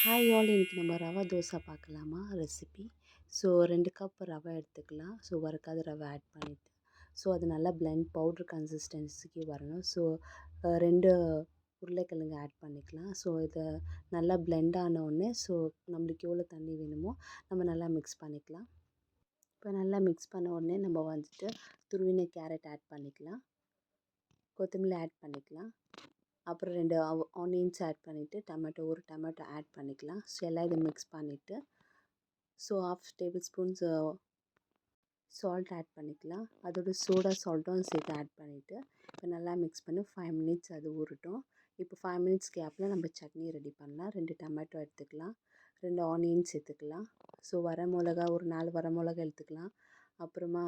Hi all, இன்றைக்கி நம்ம ரவை தோசை பார்க்கலாமா ரெசிபி. ஸோ 2 கப் ரவை எடுத்துக்கலாம். ஸோ வறுக்காத ரவை ஆட் பண்ணிவிட்டு, ஸோ அது நல்லா பிளெண்ட் பவுட்ரு கன்சிஸ்டன்சிக்கு வரணும். ஸோ 2 உருளைக்கிழங்கு ஆட் பண்ணிக்கலாம். ஸோ இதை நல்லா பிளெண்ட் ஆனவுடனே ஸோ நம்மளுக்கு எவ்வளோ தண்ணி வேணுமோ நம்ம நல்லா மிக்ஸ் பண்ணிக்கலாம். இப்போ நல்லா மிக்ஸ் பண்ண உடனே நம்ம வந்துட்டு துருவின கேரட் ஆட் பண்ணிக்கலாம், கொத்தமல்லி ஆட் பண்ணிக்கலாம், அப்புறம் 2 ஆனியன்ஸ் ஆட் பண்ணிவிட்டு ஒரு டொமேட்டோ ஆட் பண்ணிக்கலாம். ஸோ எல்லாம் இதை மிக்ஸ் பண்ணிவிட்டு so 1/2 tablespoons salt add பண்ணிக்கலாம். அதோட சோடா சால்ட்டும் சேர்த்து ஆட் பண்ணிவிட்டு இப்போ நல்லா மிக்ஸ் பண்ணி 5 மினிட்ஸ் அது ஊறட்டும். இப்போ 5 மினிட்ஸ் கேப்பில் நம்ம சட்னி ரெடி பண்ணலாம். 2 டொமேட்டோ எடுத்துக்கலாம், 2 ஆனியன்ஸ் சேர்த்துக்கலாம், ஸோ வரமிளகா ஒரு 4 வரமிளகா எடுத்துக்கலாம், அப்புறமா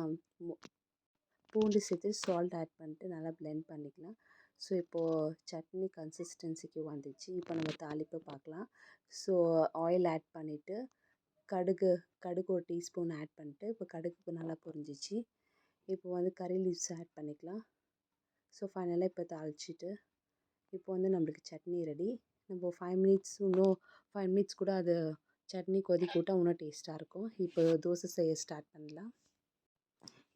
பூண்டு சேர்த்து சால்ட் ஆட் பண்ணிட்டு நல்லா பிளெண்ட் பண்ணிக்கலாம். ஸோ இப்போது சட்னி கன்சிஸ்டன்சிக்கு வந்துச்சு. இப்போ நம்ம தாளிப்பு பார்க்கலாம். ஸோ ஆயில் ஆட் பண்ணிவிட்டு கடுகு ஒரு டீஸ்பூன் ஆட் பண்ணிட்டு இப்போ கடுகு நல்லா பொரிஞ்சிச்சு. இப்போ வந்து கறி லீவ்ஸ் ஆட் பண்ணிக்கலாம். ஸோ ஃபைனலாக இப்போ தாளிச்சிட்டு இப்போ வந்து நம்மளுக்கு சட்னி ரெடி. நம்ம 5 மினிட்ஸ் இன்னும் 5 மினிட்ஸ் கூட அது சட்னி கொதிக்க விட்டால் இன்னும் டேஸ்ட்டாக இருக்கும். இப்போ தோசை செய்ய ஸ்டார்ட் பண்ணலாம்.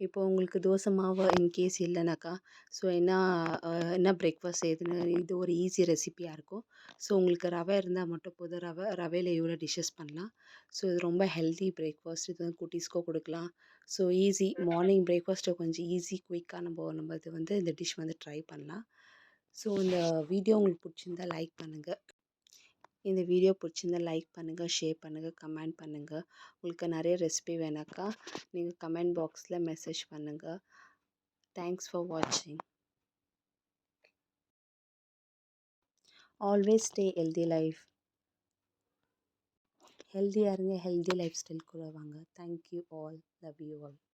இப்போ உங்களுக்கு தோசை மாவு இன்கேஸ் இல்லைனாக்கா ஸோ என்ன பிரேக்ஃபாஸ்ட் செய்யுதுன்னு இது ஒரு ஈஸி ரெசிபியாக இருக்கும். ஸோ உங்களுக்கு ரவை இருந்தால் மட்டும் போதும், ரவையில் எவ்வளோ டிஷ்ஷஸ் பண்ணலாம். ஸோ இது ரொம்ப ஹெல்தி பிரேக்ஃபாஸ்ட். இது வந்து குட்டீஸ்க்கோ கொடுக்கலாம். ஸோ ஈஸி மார்னிங் பிரேக்ஃபாஸ்ட்டை கொஞ்சம் ஈஸி குயிக்காக நம்ம இது வந்து இந்த டிஷ் வந்து ட்ரை பண்ணலாம். ஸோ இந்த வீடியோ உங்களுக்கு பிடிச்சிருந்தா லைக் பண்ணுங்கள். இந்த வீடியோ பிடிச்சிருந்தா லைக் பண்ணுங்கள், ஷேர் பண்ணுங்கள், கமெண்ட் பண்ணுங்கள். உங்களுக்கு நிறைய ரெசிபி வேணாக்கா நீங்கள் கமெண்ட் பாக்ஸில் மெசேஜ் பண்ணுங்கள். தேங்க்ஸ் ஃபார் வாட்சிங். Always stay healthy life. ஹெல்தியாக இருங்க, ஹெல்தி லைஃப் ஸ்டைல் கூட வாங்க. Thank you all, love you all.